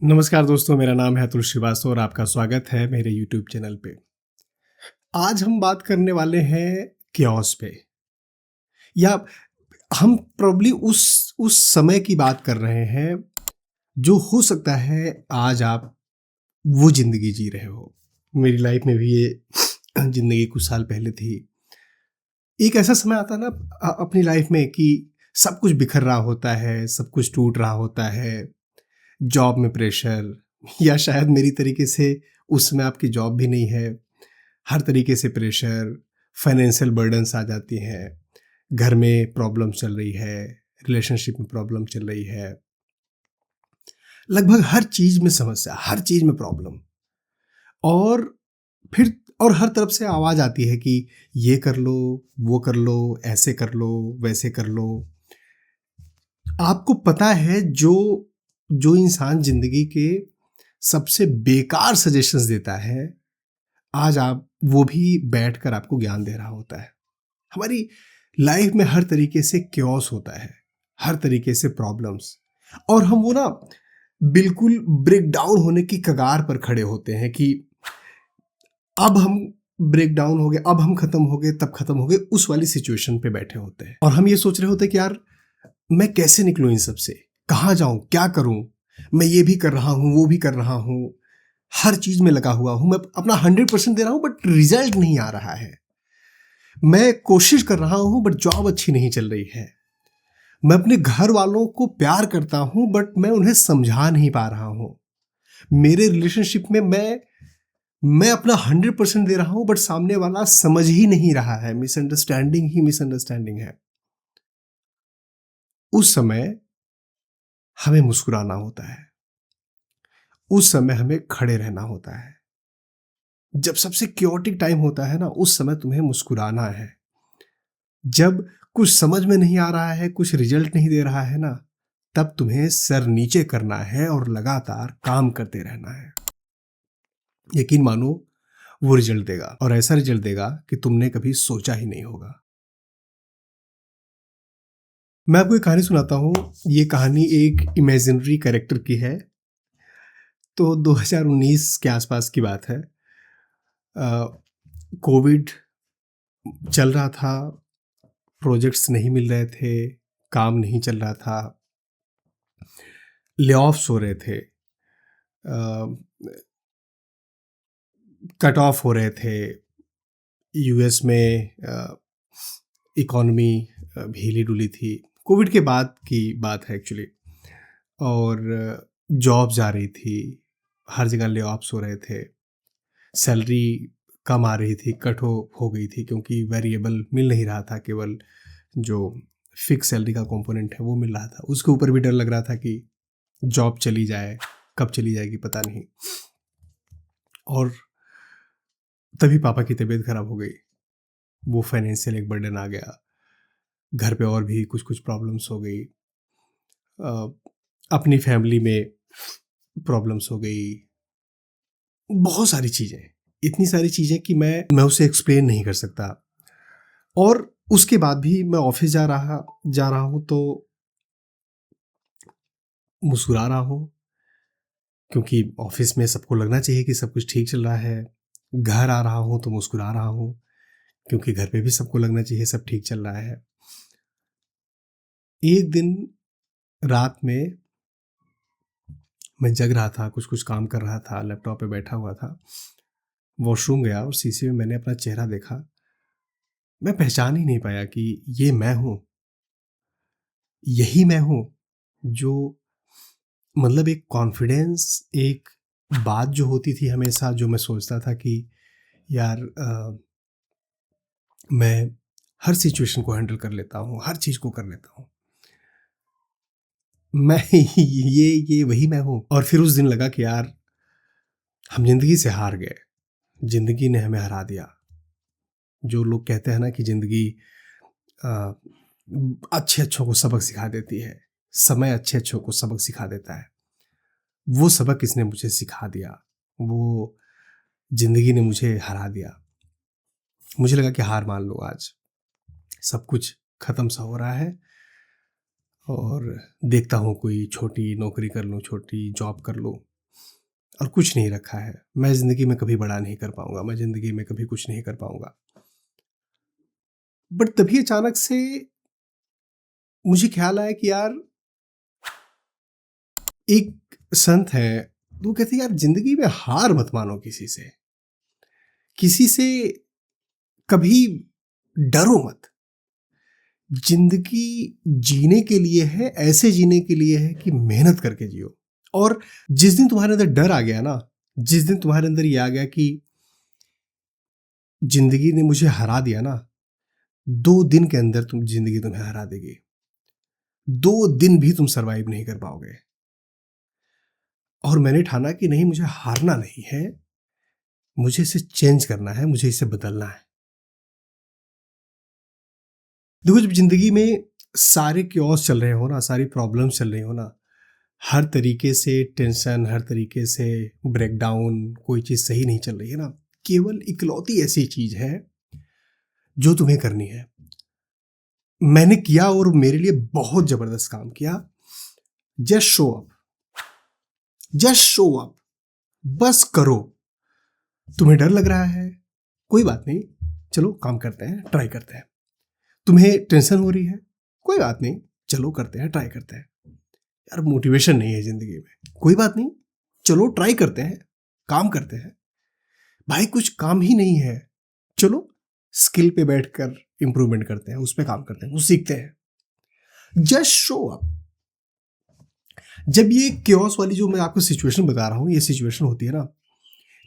नमस्कार दोस्तों, मेरा नाम है अतुल श्रीवास्तव और आपका स्वागत है मेरे यूट्यूब चैनल पे। आज हम बात करने वाले हैं कियोस्क पे, या हम प्रोबब्ली उस समय की बात कर रहे हैं जो हो सकता है आज आप वो ज़िंदगी जी रहे हो। मेरी लाइफ में भी ये ज़िंदगी कुछ साल पहले थी। एक ऐसा समय आता है ना अपनी लाइफ में कि सब कुछ बिखर रहा होता है, सब कुछ टूट रहा होता है। जॉब में प्रेशर, या शायद मेरी तरीके से उसमें आपकी जॉब भी नहीं है। हर तरीके से प्रेशर, फाइनेंशियल बर्डन्स आ जाती हैं, घर में प्रॉब्लम चल रही है, रिलेशनशिप में प्रॉब्लम चल रही है, लगभग हर चीज़ में समस्या, हर चीज़ में प्रॉब्लम। और फिर और हर तरफ से आवाज़ आती है कि ये कर लो, वो कर लो, ऐसे कर लो, वैसे कर लो। आपको पता है जो जो इंसान ज़िंदगी के सबसे बेकार सजेशंस देता है, आज आप वो भी बैठकर आपको ज्ञान दे रहा होता है। हमारी लाइफ में हर तरीके से क्योस होता है, हर तरीके से प्रॉब्लम्स, और हम वो ना बिल्कुल ब्रेक डाउन होने की कगार पर खड़े होते हैं कि अब हम ब्रेक डाउन हो गए, अब हम खत्म हो गए, तब खत्म हो गए, उस वाली सिचुएशन पे बैठे होते हैं। और हम ये सोच रहे होते हैं कि यार मैं कैसे निकलूं इन सब से, कहाँ जाऊं, क्या करूं। मैं ये भी कर रहा हूं, वो भी कर रहा हूं, हर चीज में लगा हुआ हूं, मैं अपना 100% दे रहा हूं, बट रिजल्ट नहीं आ रहा है। मैं कोशिश कर रहा हूं बट जॉब अच्छी नहीं चल रही है। मैं अपने घर वालों को प्यार करता हूं बट मैं उन्हें समझा नहीं पा रहा हूं। मेरे रिलेशनशिप में मैं अपना 100% दे रहा हूं बट सामने वाला समझ ही नहीं रहा है। मिसअंडरस्टैंडिंग ही मिसअंडरस्टैंडिंग है। उस समय हमें मुस्कुराना होता है, उस समय हमें खड़े रहना होता है। जब सबसे क्योटिक टाइम होता है ना, उस समय तुम्हें मुस्कुराना है। जब कुछ समझ में नहीं आ रहा है, कुछ रिजल्ट नहीं दे रहा है ना, तब तुम्हें सर नीचे करना है और लगातार काम करते रहना है। यकीन मानो, वो रिजल्ट देगा, और ऐसा रिजल्ट देगा कि तुमने कभी सोचा ही नहीं होगा। मैं आपको एक कहानी सुनाता हूँ। ये कहानी एक इमेजिनरी कैरेक्टर की है। तो 2019 के आसपास की बात है। कोविड चल रहा था, प्रोजेक्ट्स नहीं मिल रहे थे, काम नहीं चल रहा था, ले-ऑफ्स हो रहे थे, कट ऑफ हो रहे थे। यूएस में इकॉनमी भी हिली-डुली थी। कोविड के बाद की बात है एक्चुअली। और जॉब जा रही थी, हर जगह ले-ऑफ्स हो रहे थे, सैलरी कम आ रही थी, कट हो गई थी क्योंकि वेरिएबल मिल नहीं रहा था, केवल जो फिक्स सैलरी का कंपोनेंट है वो मिल रहा था। उसके ऊपर भी डर लग रहा था कि जॉब चली जाए, कब चली जाएगी पता नहीं। और तभी पापा की तबीयत खराब हो गई। वो फाइनेंशियल एक बर्डन आ गया, घर पे और भी कुछ कुछ प्रॉब्लम्स हो गई। अपनी फैमिली में प्रॉब्लम्स हो गई, बहुत सारी चीज़ें, इतनी सारी चीज़ें कि मैं उसे एक्सप्लेन नहीं कर सकता। और उसके बाद भी मैं ऑफिस जा रहा हूँ तो मुस्कुरा रहा हूँ, क्योंकि ऑफिस में सबको लगना चाहिए कि सब कुछ ठीक चल रहा है। घर आ रहा हूँ तो मुस्कुरा रहा हूँ, क्योंकि घर पे भी सबको लगना चाहिए सब ठीक चल रहा है। एक दिन रात में मैं जग रहा था, कुछ कुछ काम कर रहा था, लैपटॉप पे बैठा हुआ था। वॉशरूम गया और शीशे में मैंने अपना चेहरा देखा। मैं पहचान ही नहीं पाया कि ये मैं हूँ, यही मैं हूँ। जो मतलब एक कॉन्फिडेंस, एक बात जो होती थी हमेशा, जो मैं सोचता था कि यार मैं हर सिचुएशन को हैंडल कर लेता हूँ, हर चीज़ को कर लेता हूँ, मैं ये वही मैं हूँ। और फिर उस दिन लगा कि यार हम जिंदगी से हार गए, जिंदगी ने हमें हरा दिया। जो लोग कहते हैं ना कि जिंदगी अच्छे अच्छों को सबक सिखा देती है, समय अच्छे अच्छों को सबक सिखा देता है, वो सबक इसने मुझे सिखा दिया। वो जिंदगी ने मुझे हरा दिया। मुझे लगा कि हार मान लो, आज सब कुछ खत्म सा हो रहा है, और देखता हूँ कोई छोटी नौकरी कर लूँ, छोटी जॉब कर लूँ, और कुछ नहीं रखा है, मैं ज़िंदगी में कभी बड़ा नहीं कर पाऊँगा, मैं ज़िंदगी में कभी कुछ नहीं कर पाऊँगा। बट तभी अचानक से मुझे ख़्याल आया कि यार, एक संत हैं, वो कहते हैं यार ज़िंदगी में हार मत मानो किसी से। किसी से कभी डरो मत। ज़िंदगी जीने के लिए है, ऐसे जीने के लिए है कि मेहनत करके जियो। और जिस दिन तुम्हारे अंदर डर आ गया ना, जिस दिन तुम्हारे अंदर ये आ गया कि ज़िंदगी ने मुझे हरा दिया ना, 2 दिन के अंदर ज़िंदगी तुम्हें हरा देगी। 2 दिन भी तुम सर्वाइव नहीं कर पाओगे। और मैंने ठाना कि नहीं, मुझे हारना नहीं है, मुझे इसे चेंज करना है, मुझे इसे बदलना है। देखो, जब ज़िंदगी में सारे chaos चल रहे हो ना, सारी प्रॉब्लम्स चल रही हो ना, हर तरीके से टेंशन, हर तरीके से ब्रेकडाउन, कोई चीज़ सही नहीं चल रही है ना, केवल इकलौती ऐसी चीज़ है जो तुम्हें करनी है। मैंने किया और मेरे लिए बहुत ज़बरदस्त काम किया। Just show up, just show up, बस करो। तुम्हें डर लग रहा है, कोई बात नहीं, चलो काम करते हैं, ट्राई करते हैं। तुम्हें टेंशन हो रही है, कोई बात नहीं, चलो करते हैं, ट्राई करते हैं। यार, मोटिवेशन नहीं है ज़िंदगी में, कोई बात नहीं, चलो ट्राई करते हैं, काम करते हैं। भाई, कुछ काम ही नहीं है, चलो स्किल पे बैठकर इंप्रूवमेंट करते हैं, उस पे काम करते हैं, वो सीखते हैं। Just show up. जब ये क्योस वाली जो मैं आपको सिचुएशन बता रहा हूँ, ये सिचुएशन होती है ना,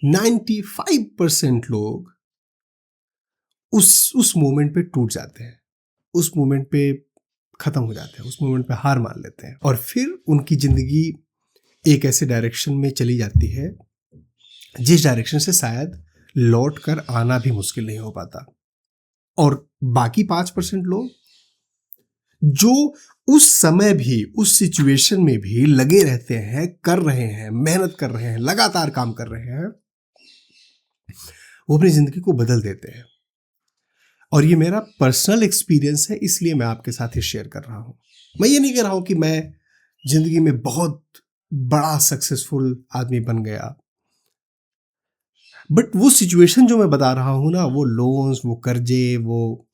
95% लोग उस मोमेंट पे टूट जाते हैं, उस मोमेंट पे खत्म हो जाते हैं, उस मोमेंट पे हार मान लेते हैं, और फिर उनकी जिंदगी एक ऐसे डायरेक्शन में चली जाती है जिस डायरेक्शन से शायद लौट कर आना भी मुश्किल नहीं हो पाता। और बाकी 5% लोग जो उस समय भी, उस सिचुएशन में भी लगे रहते हैं, कर रहे हैं, मेहनत कर रहे हैं, लगातार काम कर रहे हैं, वो अपनी जिंदगी को बदल देते हैं। और ये मेरा पर्सनल एक्सपीरियंस है, इसलिए मैं आपके साथ ही शेयर कर रहा हूं। मैं ये नहीं कह रहा हूं कि मैं जिंदगी में बहुत बड़ा सक्सेसफुल आदमी बन गया, बट वो सिचुएशन जो मैं बता रहा हूं ना, वो लोन्स, वो कर्जे, वो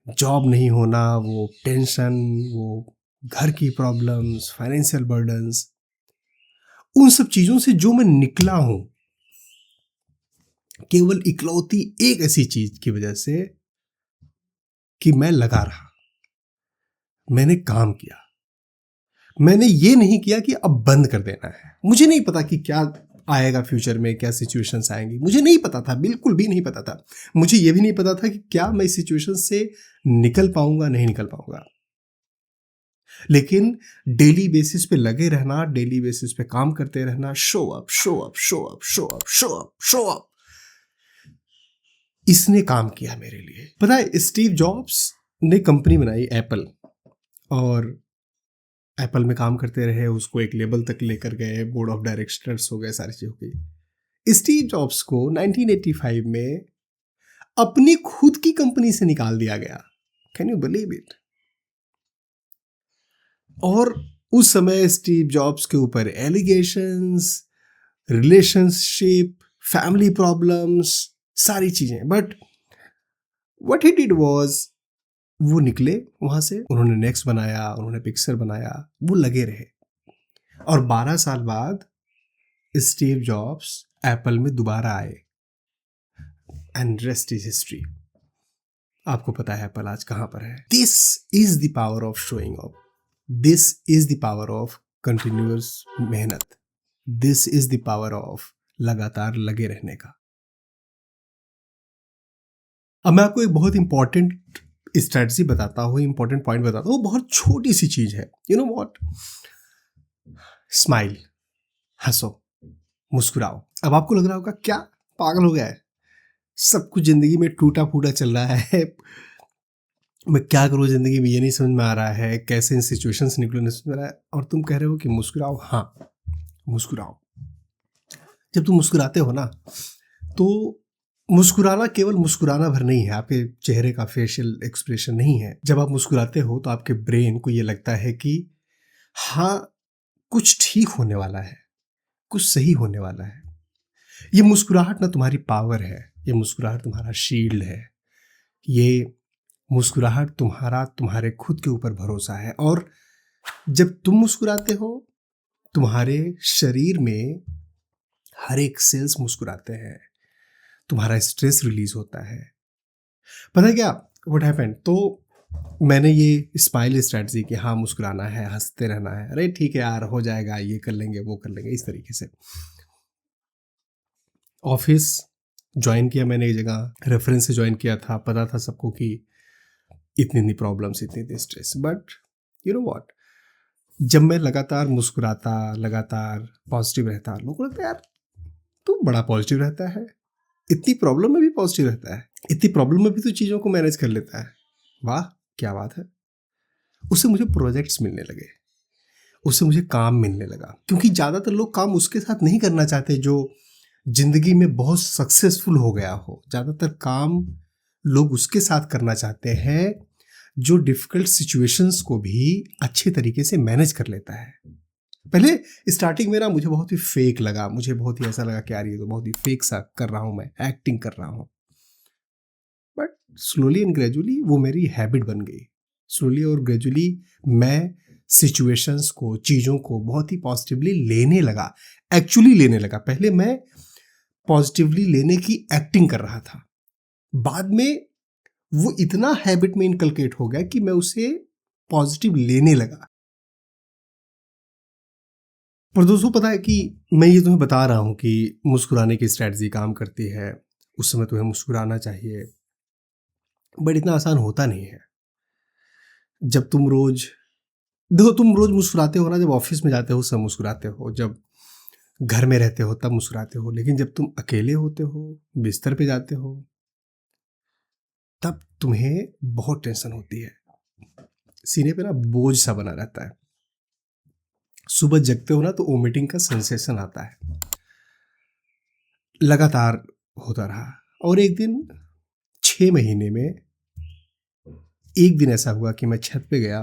जॉब नहीं होना, वो टेंशन, वो घर की प्रॉब्लम्स, फाइनेंशियल बर्डन्स, उन सब चीजों से जो मैं निकला हूं, केवल इकलौती एक ऐसी चीज की वजह से कि मैं लगा रहा, मैंने काम किया। मैंने ये नहीं किया कि अब बंद कर देना है। मुझे नहीं पता कि क्या आएगा फ्यूचर में, क्या सिचुएशंस आएंगी, मुझे नहीं पता था, बिल्कुल भी नहीं पता था। मुझे ये भी नहीं पता था कि क्या मैं इस सिचुएशन से निकल पाऊंगा, नहीं निकल पाऊंगा। लेकिन डेली बेसिस पे लगे रहना, डेली बेसिस पे काम करते रहना, show up, show up, show up, show up, show up, show up, इसने काम किया मेरे लिए। पता है, स्टीव जॉब्स ने कंपनी बनाई एप्पल, और एप्पल में काम करते रहे, उसको एक लेवल तक लेकर गए, बोर्ड ऑफ डायरेक्टर्स हो गए, सारी चीज़ हो गई। स्टीव जॉब्स को 1985 में अपनी खुद की कंपनी से निकाल दिया गया। Can you believe it? और उस समय स्टीव जॉब्स के ऊपर एलिगेशंस, रिलेशनशिप, फैमिली प्रॉब्लम्स, सारी चीजें। But what he did was, वो निकले वहां से, उन्होंने नेक्स्ट बनाया, उन्होंने पिक्सर बनाया, वो लगे रहे। और 12 साल बाद स्टीव जॉब्स एप्पल में दोबारा आए, एंड रेस्ट इज हिस्ट्री। आपको पता है एप्पल आज कहां पर है। This is the power of showing up, this is the power of continuous मेहनत, this is the power of लगातार लगे रहने का। अब मैं आपको एक बहुत इंपॉर्टेंट स्ट्रेटजी बताता हूँ, इंपॉर्टेंट पॉइंट बताता हूँ। बहुत छोटी सी चीज है, यू नो व्हाट, स्माइल, हंसो, मुस्कुराओ। अब आपको लग रहा होगा क्या पागल हो गया है, सब कुछ जिंदगी में टूटा फूटा चल रहा है, मैं क्या करूँ जिंदगी में, ये नहीं समझ में आ रहा है, कैसे इन सिचुएशन से निकलूं, नहीं समझ में आ रहा है, और तुम कह रहे हो कि मुस्कुराओ। हाँ, मुस्कुराओ। जब तुम मुस्कुराते हो ना, तो मुस्कुराना केवल मुस्कुराना भर नहीं है, आपके चेहरे का फेशियल एक्सप्रेशन नहीं है। जब आप मुस्कुराते हो तो आपके ब्रेन को ये लगता है कि हाँ, कुछ ठीक होने वाला है, कुछ सही होने वाला है। ये मुस्कुराहट ना तुम्हारी पावर है, ये मुस्कुराहट तुम्हारा शील्ड है, ये मुस्कुराहट तुम्हारा तुम्हारे खुद के ऊपर भरोसा है। और जब तुम मुस्कुराते हो, तुम्हारे शरीर में हर एक सेल्स मुस्कुराते हैं, तुम्हारा स्ट्रेस रिलीज होता है। पता है क्या व्हाट हैपेंड? तो मैंने ये स्माइल स्ट्रेटजी कि हाँ मुस्कुराना है, हंसते रहना है, अरे ठीक है यार हो जाएगा, ये कर लेंगे वो कर लेंगे, इस तरीके से। ऑफिस ज्वाइन किया मैंने एक जगह, रेफरेंस से ज्वाइन किया था, पता था सबको कि इतनी इतनी प्रॉब्लम्स, इतनी इतनी stress. But you know what, जब मैं लगातार मुस्कुराता, लगातार पॉजिटिव रहता, लोगों को लगता है यार तू बड़ा पॉजिटिव रहता है, इतनी प्रॉब्लम में भी पॉजिटिव रहता है, इतनी प्रॉब्लम में भी तो चीज़ों को मैनेज कर लेता है, वाह क्या बात है। उससे मुझे प्रोजेक्ट्स मिलने लगे, उससे मुझे काम मिलने लगा, क्योंकि ज़्यादातर लोग काम उसके साथ नहीं करना चाहते जो जिंदगी में बहुत सक्सेसफुल हो गया हो। ज़्यादातर काम लोग उसके साथ करना चाहते हैं जो डिफ़िकल्ट सिचुएशंस को भी अच्छे तरीके से मैनेज कर लेता है। पहले स्टार्टिंग में ना मुझे बहुत ही फेक लगा, मुझे बहुत ही ऐसा लगा कि यार ये तो बहुत ही फेक सा कर रहा हूँ, मैं एक्टिंग कर रहा हूँ। बट स्लोली एंड ग्रेजुअली वो मेरी हैबिट बन गई। स्लोली और ग्रेजुअली मैं सिचुएशंस को, चीज़ों को बहुत ही पॉजिटिवली लेने लगा, एक्चुअली लेने लगा। पहले मैं पॉजिटिवली लेने की एक्टिंग कर रहा था, बाद में वो इतना हैबिट में इनकलकेट हो गया कि मैं उसे पॉजिटिव लेने लगा। पर दोस्तों पता है कि मैं ये तुम्हें बता रहा हूँ कि मुस्कुराने की स्ट्रैटेजी काम करती है, उस समय तुम्हें मुस्कुराना चाहिए, बट इतना आसान होता नहीं है। जब तुम रोज देखो, तुम रोज मुस्कुराते हो ना, जब ऑफिस में जाते हो सब मुस्कुराते हो, जब घर में रहते हो तब मुस्कुराते हो, लेकिन जब तुम अकेले होते हो, बिस्तर पे जाते हो, तब तुम्हें बहुत टेंशन होती है, सीने पे ना बोझ सा बना रहता है। सुबह जगते हो ना तो वोमिटिंग का सेंसेशन आता है, लगातार होता रहा। और एक दिन 6 महीने में एक दिन ऐसा हुआ कि मैं छत पे गया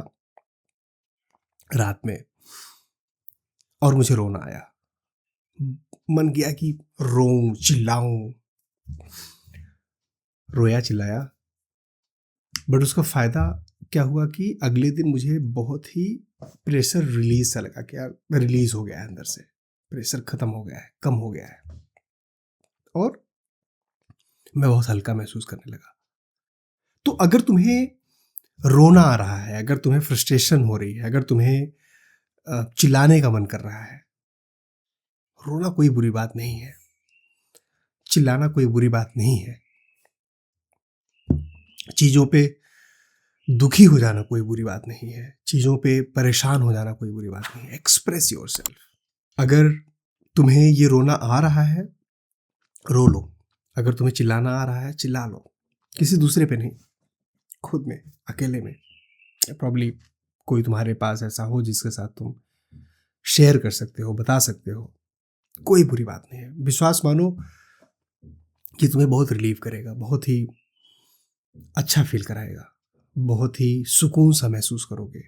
रात में और मुझे रोना आया। मन किया कि रोऊं, चिल्लाऊं, रोया चिल्लाया, बट उसका फायदा क्या हुआ कि अगले दिन मुझे बहुत ही प्रेशर रिलीज सा लगा कि यार रिलीज हो गया है अंदर से, प्रेशर खत्म हो गया है, कम हो गया है, और मैं बहुत हल्का महसूस करने लगा। तो अगर तुम्हें रोना आ रहा है, अगर तुम्हें फ्रस्ट्रेशन हो रही है, अगर तुम्हें चिल्लाने का मन कर रहा है, रोना कोई बुरी बात नहीं है, चिल्लाना कोई बुरी बात नहीं है, चीज़ों पे दुखी हो जाना कोई बुरी बात नहीं है, चीज़ों पे परेशान हो जाना कोई बुरी बात नहीं है। Express yourself. अगर तुम्हें ये रोना आ रहा है, रो लो। अगर तुम्हें चिल्लाना आ रहा है, चिल्ला लो, किसी दूसरे पे नहीं, खुद में, अकेले में। प्रॉब्ली कोई तुम्हारे पास ऐसा हो जिसके साथ तुम शेयर कर सकते हो, बता सकते हो, कोई बुरी बात नहीं है। विश्वास मानो कि तुम्हें बहुत रिलीफ करेगा, बहुत ही अच्छा फील कराएगा, बहुत ही सुकून सा महसूस करोगे,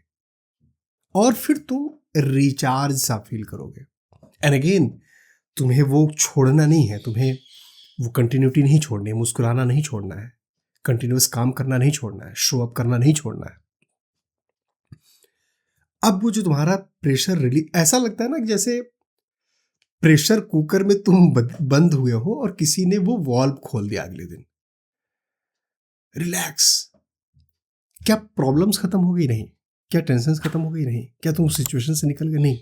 और फिर तुम रिचार्ज सा फील करोगे। एंड अगेन, तुम्हें वो छोड़ना नहीं है, तुम्हें वो कंटिन्यूटी नहीं छोड़नी है, मुस्कुराना नहीं छोड़ना है, कंटिन्यूस काम करना नहीं छोड़ना है, शो अप करना नहीं छोड़ना है। अब वो जो तुम्हारा प्रेशर रिलीज, ऐसा लगता है ना कि जैसे प्रेशर कुकर में तुम बंद हुए हो और किसी ने वो वॉल्व खोल दिया अगले दिन। रिलैक्स। क्या प्रॉब्लम्स खत्म हो गई? नहीं। क्या टेंशन खत्म हो गई? नहीं। क्या तुम सिचुएशन से निकल गए? नहीं।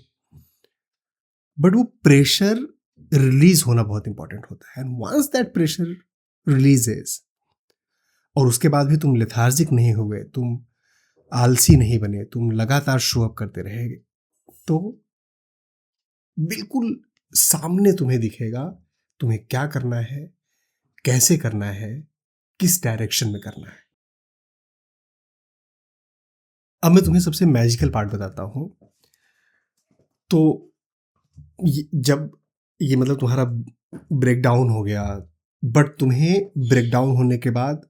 बट वो प्रेशर रिलीज होना बहुत इंपॉर्टेंट होता है। And once that pressure releases, और उसके बाद भी तुम लेथार्जिक नहीं हुए, तुम आलसी नहीं बने, तुम लगातार शो अप करते रहेगे, तो बिल्कुल सामने तुम्हें दिखेगा तुम्हें क्या करना है, कैसे करना है, किस डायरेक्शन में करना है। अब मैं तुम्हें सबसे मैजिकल पार्ट बताता हूं। तो जब ये मतलब तुम्हारा ब्रेक डाउन हो गया, बट तुम्हें ब्रेक डाउन होने के बाद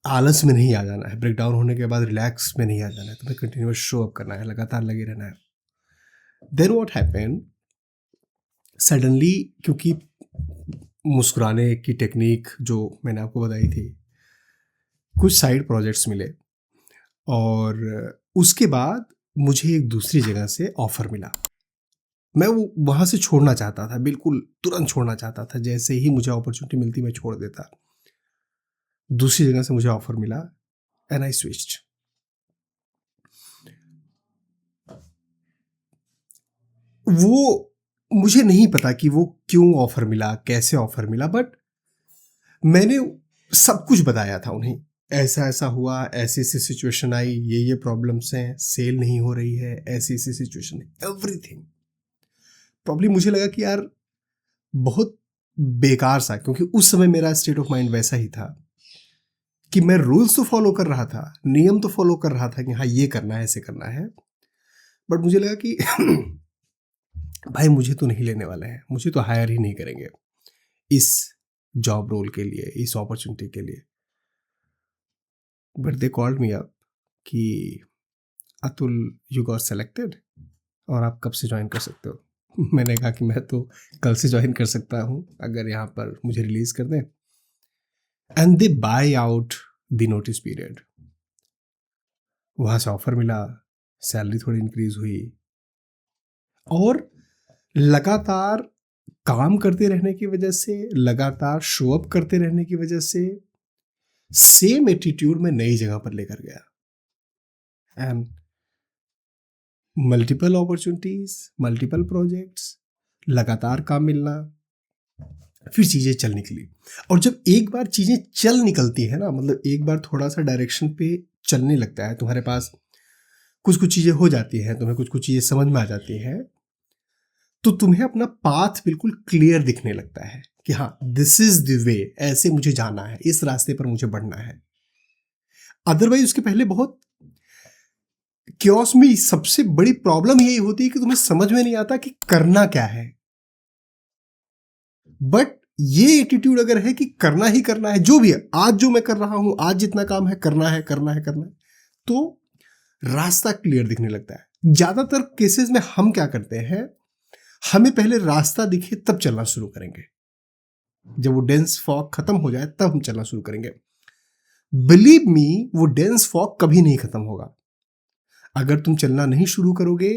आलस में नहीं आ जाना है, ब्रेक डाउन होने के बाद रिलैक्स में नहीं आ जाना है, तुम्हें कंटिन्यूस शो अप करना है, लगातार लगे रहना है। देन व्हाट हैपेंड, सडनली, क्योंकि मुस्कुराने की टेक्निक जो मैंने आपको बताई थी, कुछ साइड प्रोजेक्ट्स मिले और उसके बाद मुझे एक दूसरी जगह से ऑफर मिला। मैं वो वहाँ से छोड़ना चाहता था, बिल्कुल तुरंत छोड़ना चाहता था, जैसे ही मुझे अपॉर्चुनिटी मिलती मैं छोड़ देता। दूसरी जगह से मुझे ऑफर मिला एंड आई स्विच्ड। वो मुझे नहीं पता कि वो क्यों ऑफर मिला, कैसे ऑफर मिला, बट मैंने सब कुछ बताया था उन्हें। ऐसा ऐसा हुआ, ऐसी ऐसी सिचुएशन आई, ये प्रॉब्लम्स हैं, सेल नहीं हो रही है, ऐसी ऐसी सिचुएशन है, एवरीथिंग। प्रॉब्लम मुझे लगा कि यार बहुत बेकार सा, क्योंकि उस समय मेरा स्टेट ऑफ माइंड वैसा ही था कि मैं रूल्स तो फॉलो कर रहा था, नियम तो फॉलो कर रहा था कि हाँ ये करना है, ऐसे करना है, बट मुझे लगा कि भाई मुझे तो नहीं लेने वाले हैं, मुझे तो हायर ही नहीं करेंगे इस जॉब रोल के लिए, इस अपॉर्चुनिटी के लिए। But they called me up कि अतुल, यू गॉट सेलेक्टेड और आप कब से ज्वाइन कर सकते हो। मैंने कहा कि मैं तो कल से ज्वाइन कर सकता हूँ अगर यहाँ पर मुझे रिलीज कर दें। And they bye out the notice period. वहाँ से ऑफर मिला, सैलरी थोड़ी इंक्रीज हुई और लगातार काम करते रहने की वजह से, लगातार शो अप करते रहने की वजह से सेम एटीट्यूड में नई जगह पर लेकर गया। And multiple opportunities, multiple projects, लगातार काम मिलना, फिर चीज़ें चल निकली। और जब एक बार चीज़ें चल निकलती है ना, मतलब एक बार थोड़ा सा डायरेक्शन पे चलने लगता है, तुम्हारे पास कुछ कुछ चीज़ें हो जाती हैं, तुम्हें कुछ कुछ चीज़ें समझ में आ जाती हैं, तो तुम्हें अपना पाथ बिल्कुल क्लियर दिखने लगता है कि हाँ दिस इज द वे, ऐसे मुझे जाना है, इस रास्ते पर मुझे बढ़ना है। अदरवाइज उसके पहले बहुत क्योस में सबसे बड़ी प्रॉब्लम यही होती है कि तुम्हें समझ में नहीं आता कि करना क्या है। बट ये एटीट्यूड अगर है कि करना ही करना है, जो भी है, आज जो मैं कर रहा हूं, आज जितना काम है करना है करना है करना है, तो रास्ता क्लियर दिखने लगता है। ज्यादातर केसेस में हम क्या करते हैं, हमें पहले रास्ता दिखे तब चलना शुरू करेंगे, जब वो डेंस फॉग खत्म हो जाए तब हम चलना शुरू करेंगे। बिलीव मी, वो डेंस फॉग कभी नहीं खत्म होगा। अगर तुम चलना नहीं शुरू करोगे,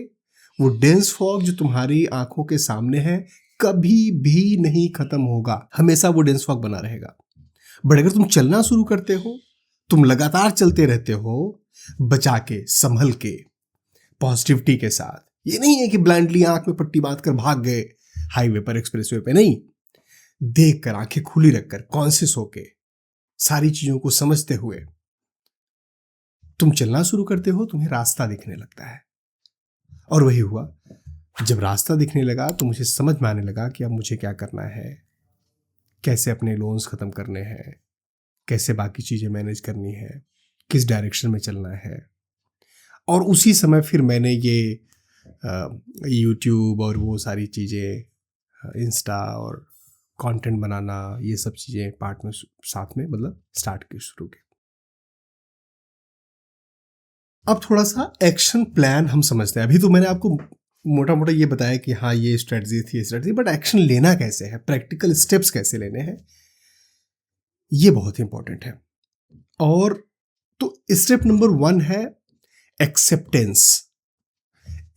वो डेंस फॉग जो तुम्हारी आंखों के सामने है कभी भी नहीं खत्म होगा, हमेशा वो डेंस फॉग बना रहेगा। बट अगर तुम चलना शुरू करते हो, तुम लगातार चलते रहते हो, बचा के, संभल के, पॉजिटिविटी के साथ। ये नहीं है कि ब्लाइंडली आंख में पट्टी बांध कर भाग गए हाईवे पर, एक्सप्रेसवे पे, नहीं, देख कर, आंखें खुली रखकर, कॉन्शियस होके, सारी चीजों को समझते हुए तुम चलना शुरू करते हो, तुम्हें रास्ता दिखने लगता है। और वही हुआ, जब रास्ता दिखने लगा तो मुझे समझ में आने लगा कि अब मुझे क्या करना है, कैसे अपने लोन्स खत्म करने हैं, कैसे बाकी चीजें मैनेज करनी है, किस डायरेक्शन में चलना है। और उसी समय फिर मैंने ये यूट्यूब और वो सारी चीज़ें, इंस्टा और कंटेंट बनाना, ये सब चीज़ें पार्ट में साथ में मतलब स्टार्ट की, शुरू की। अब थोड़ा सा एक्शन प्लान हम समझते हैं। अभी तो मैंने आपको मोटा मोटा ये बताया कि हाँ ये स्ट्रेटजी थी, स्ट्रेटजी, बट एक्शन लेना कैसे है, प्रैक्टिकल स्टेप्स कैसे लेने हैं, ये बहुत इंपॉर्टेंट है। और तो स्टेप नंबर 1 है एक्सेप्टेंस।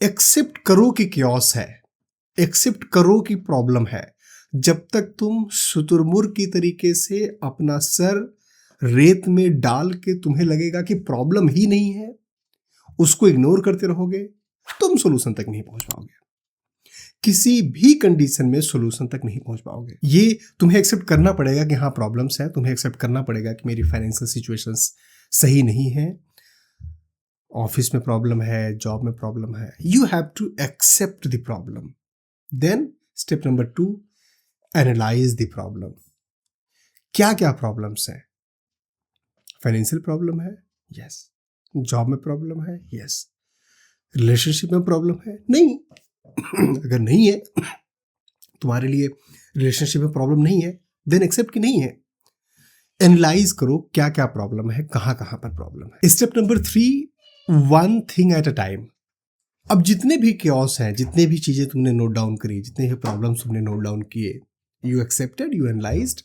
एक्सेप्ट करो कि क्योस है, एक्सेप्ट करो कि प्रॉब्लम है। जब तक तुम शुतुरमुर्ग की तरीके से अपना सर रेत में डाल के तुम्हें लगेगा कि प्रॉब्लम ही नहीं है, उसको इग्नोर करते रहोगे, तुम सोल्यूशन तक नहीं पहुंच पाओगे। किसी भी कंडीशन में सोल्यूशन तक नहीं पहुंच पाओगे। ये तुम्हें एक्सेप्ट करना पड़ेगा कि हाँ प्रॉब्लम्स है, तुम्हें एक्सेप्ट करना पड़ेगा कि मेरी फाइनेंशियल सिचुएशंस सही नहीं है, ऑफिस में प्रॉब्लम है, जॉब में प्रॉब्लम है। You have to accept the problem. Then step number 2, analyse the problem. क्या क्या प्रॉब्लम्स हैं? फाइनेंशियल प्रॉब्लम है, यस। जॉब में प्रॉब्लम है, यस। रिलेशनशिप में प्रॉब्लम है, नहीं। अगर नहीं है, तुम्हारे लिए रिलेशनशिप में प्रॉब्लम नहीं है, देन एक्सेप्ट कि नहीं है। एनालाइज करो क्या क्या प्रॉब्लम है, कहाँ कहाँ पर प्रॉब्लम है। Step number 3, 1 thing at a time. अब जितने भी क्योस हैं, जितने भी चीजें तुमने नोट डाउन करी, जितने भी प्रॉब्लम्स तुमने नोट डाउन किए, you accepted, you analysed,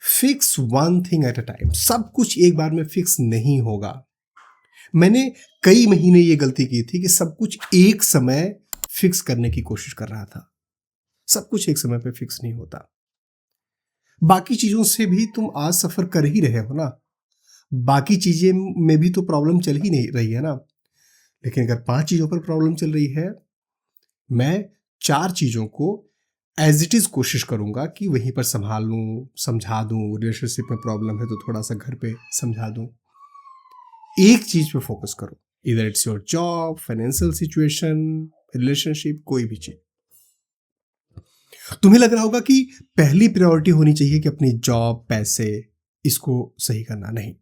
fix one thing at a time. सब कुछ एक बार में फिक्स नहीं होगा। मैंने कई महीने ये गलती की थी कि सब कुछ एक समय फिक्स करने की कोशिश कर रहा था। सब कुछ एक समय पे फिक्स नहीं होता। बाकी चीजों से भी तुम आज सफर कर ही रहे हो ना, बाकी चीजें में भी तो प्रॉब्लम चल ही नहीं रही है ना। लेकिन अगर 5 चीजों पर प्रॉब्लम चल रही है, मैं 4 चीजों को एज इट इज कोशिश करूंगा कि वहीं पर संभाल लूं, समझा दूं। रिलेशनशिप में प्रॉब्लम है तो थोड़ा सा घर पे समझा दूं। एक चीज पे फोकस करो, इधर it's your job, financial situation, relationship, कोई भी चीज। तुम्हें लग रहा होगा कि पहली प्रायोरिटी होनी चाहिए कि अपनी जॉब, पैसे, इसको सही करना। नहीं,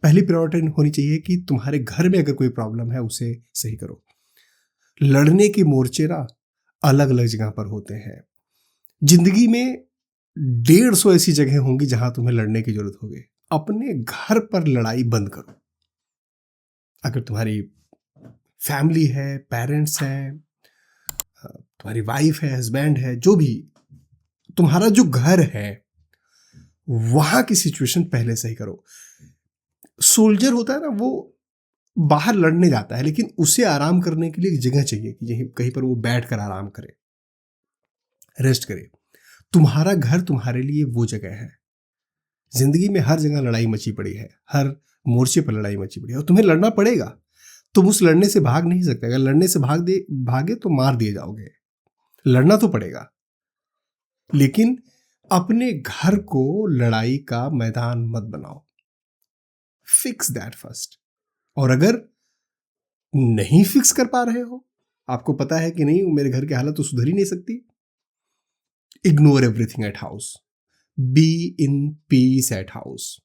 पहली प्रायोरिटी होनी चाहिए कि तुम्हारे घर में अगर कोई प्रॉब्लम है उसे सही करो। लड़ने के मोर्चे ना अलग अलग जगह पर होते हैं। जिंदगी में 150 ऐसी जगह होंगी जहां तुम्हें लड़ने की जरूरत होगी। अपने घर पर लड़ाई बंद करो। अगर तुम्हारी फैमिली है, पेरेंट्स हैं, तुम्हारी वाइफ है, हस्बैंड है, जो भी तुम्हारा जो घर है, वहां की सिचुएशन पहले सही करो। सोल्जर होता है ना, वो बाहर लड़ने जाता है, लेकिन उसे आराम करने के लिए एक जगह चाहिए कि कहीं पर वो बैठ कर आराम करे, रेस्ट करे। तुम्हारा घर तुम्हारे लिए वो जगह है। जिंदगी में हर जगह लड़ाई मची पड़ी है, हर मोर्चे पर लड़ाई मची पड़ी है, और तुम्हें लड़ना पड़ेगा। तुम उस लड़ने से भाग नहीं सकते। अगर लड़ने से भागे तो मार दिए जाओगे। लड़ना तो पड़ेगा, लेकिन अपने घर को लड़ाई का मैदान मत बनाओ। Fix that first. और अगर नहीं फिक्स कर पा रहे हो, आपको पता है कि नहीं मेरे घर की हालत तो सुधर ही नहीं सकती, ignore everything at house, be in peace at house.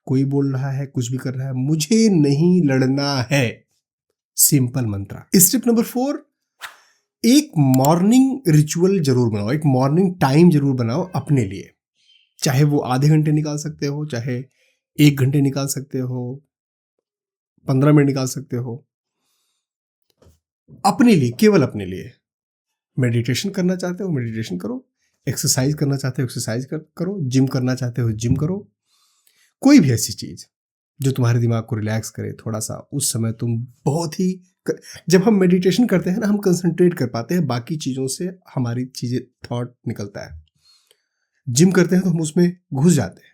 कोई बोल रहा है, कुछ भी कर रहा है, मुझे नहीं लड़ना है। सिंपल मंत्रा। स्टेप नंबर 4, एक मॉर्निंग रिचुअल जरूर बनाओ, एक मॉर्निंग टाइम जरूर बनाओ अपने लिए। चाहे वो आधे घंटे निकाल सकते हो, चाहे 1 घंटे निकाल सकते हो, 15 मिनट निकाल सकते हो, अपने लिए, केवल अपने लिए। मेडिटेशन करना चाहते हो, मेडिटेशन करो। एक्सरसाइज करना चाहते हो, एक्सरसाइज करो। जिम करना चाहते हो, जिम करो। कोई भी ऐसी चीज जो तुम्हारे दिमाग को रिलैक्स करे थोड़ा सा। उस समय तुम बहुत ही जब हम मेडिटेशन करते हैं ना, हम कंसंट्रेट कर पाते हैं, बाकी चीजों से हमारी चीजें थॉट निकलता है। जिम करते हैं तो हम उसमें घुस जाते हैं,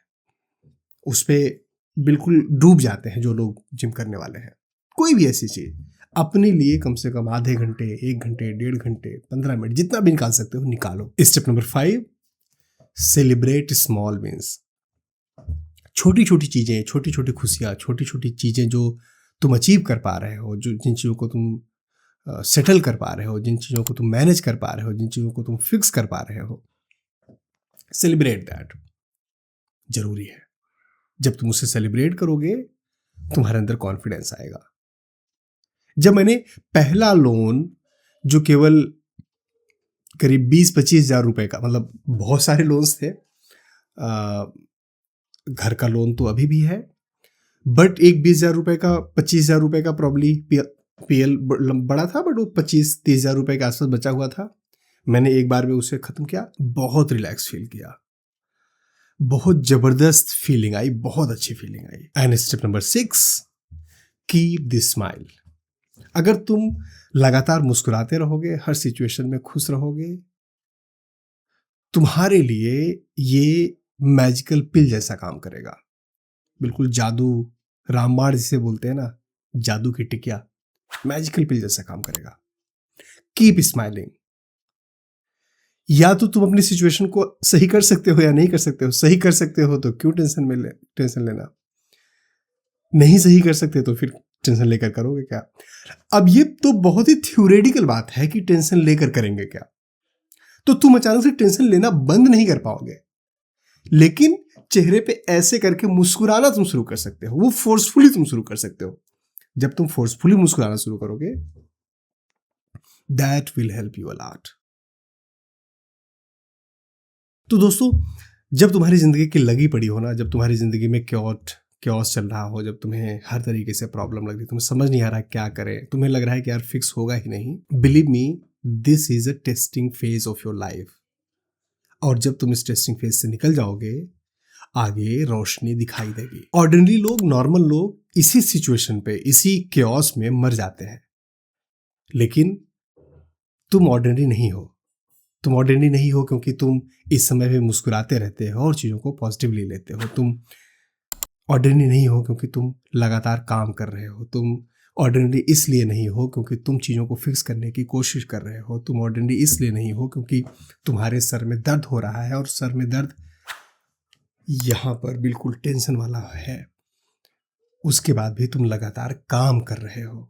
उस पर बिल्कुल डूब जाते हैं जो लोग जिम करने वाले हैं। कोई भी ऐसी चीज अपने लिए कम से कम आधे घंटे, 1 घंटे, 1.5 घंटे, 15 मिनट, जितना भी निकाल सकते हो निकालो। Step number 5, celebrate small wins. छोटी छोटी चीजें, छोटी छोटी खुशियां, छोटी छोटी चीजें जो तुम अचीव कर पा रहे हो, जो जिन चीजों को तुम सेटल कर पा रहे हो, जिन चीजों को तुम मैनेज कर पा रहे हो, जिन चीजों को तुम फिक्स कर पा रहे हो, सेलिब्रेट दैट। जरूरी है। जब तुम उसे सेलिब्रेट करोगे, तुम्हारे अंदर कॉन्फिडेंस आएगा। जब मैंने पहला लोन, जो केवल करीब 20-25 हजार रुपए का, मतलब बहुत सारे लोन्स थे, घर का लोन तो अभी भी है, बट एक 20,000 रुपए का, 25,000 रुपए का प्रॉब्ली पीएल बड़ा था, बट वो 25-30 हजार रुपए के आसपास बचा हुआ था। मैंने एक बार में उसे खत्म किया, बहुत रिलैक्स फील किया, बहुत जबरदस्त फीलिंग आई, बहुत अच्छी feeling I. And step number 6, keep the smile. अगर तुम लगातार मुस्कुराते रहोगे, हर सिचुएशन में खुश रहोगे, तुम्हारे लिए ये मैजिकल पिल जैसा काम करेगा। बिल्कुल जादू, रामबाण जिसे बोलते हैं ना, जादू की टिकिया, मैजिकल पिल जैसा काम करेगा। Keep smiling. या तो तुम अपनी सिचुएशन को सही कर सकते हो या नहीं कर सकते हो। सही कर सकते हो तो क्यों टेंशन लेना। नहीं सही कर सकते तो फिर टेंशन लेकर करोगे क्या। अब ये तो बहुत ही थ्योरेटिकल बात है कि टेंशन लेकर करेंगे क्या, तो तुम अचानक से टेंशन लेना बंद नहीं कर पाओगे, लेकिन चेहरे पे ऐसे करके मुस्कुराना तुम शुरू कर सकते हो। वो फोर्सफुली तुम शुरू कर सकते हो। जब तुम फोर्सफुली मुस्कुराना शुरू करोगे, that will help you a lot. तो दोस्तों, जब तुम्हारी जिंदगी की लगी पड़ी हो ना, जब तुम्हारी जिंदगी में chaos चल रहा हो, जब तुम्हें हर तरीके से प्रॉब्लम लग रही है, तुम्हें समझ नहीं आ रहा है क्या करें, तुम्हें लग रहा है कि यार फिक्स होगा ही नहीं, believe me, this is a testing phase of your life. और जब तुम इस टेस्टिंग फेज से निकल जाओगे, आगे रोशनी दिखाई देगी। ऑर्डिनरी लोग, नॉर्मल लोग इसी सिचुएशन पे, इसी chaos में मर जाते हैं, लेकिन तुम ऑर्डिनरी नहीं हो। तुम ऑर्डिनरी नहीं हो क्योंकि तुम इस समय पे मुस्कुराते रहते हो और चीज़ों को पॉजिटिवली लेते हो। तुम ऑर्डिनरी नहीं हो क्योंकि तुम लगातार काम कर रहे हो। तुम ऑर्डिनरी इसलिए नहीं हो क्योंकि तुम चीज़ों को फिक्स करने की कोशिश कर रहे हो। तुम ऑर्डिनरी इसलिए नहीं हो क्योंकि तुम्हारे सर में दर्द हो रहा है, और सर में दर्द यहाँ पर बिल्कुल टेंशन वाला है, उसके बाद भी तुम लगातार काम कर रहे हो।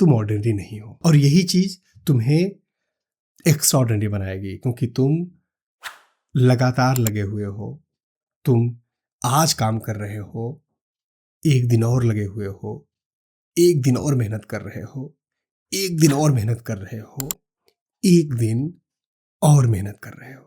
तुम ऑर्डिनरी नहीं हो, और यही चीज़ तुम्हें एक्स्ट्राऑर्डिनरी बनाएगी, क्योंकि तुम लगातार लगे हुए हो। तुम आज काम कर रहे हो, एक दिन और लगे हुए हो, एक दिन और मेहनत कर रहे हो, एक दिन और मेहनत कर रहे हो, एक दिन और मेहनत कर रहे हो।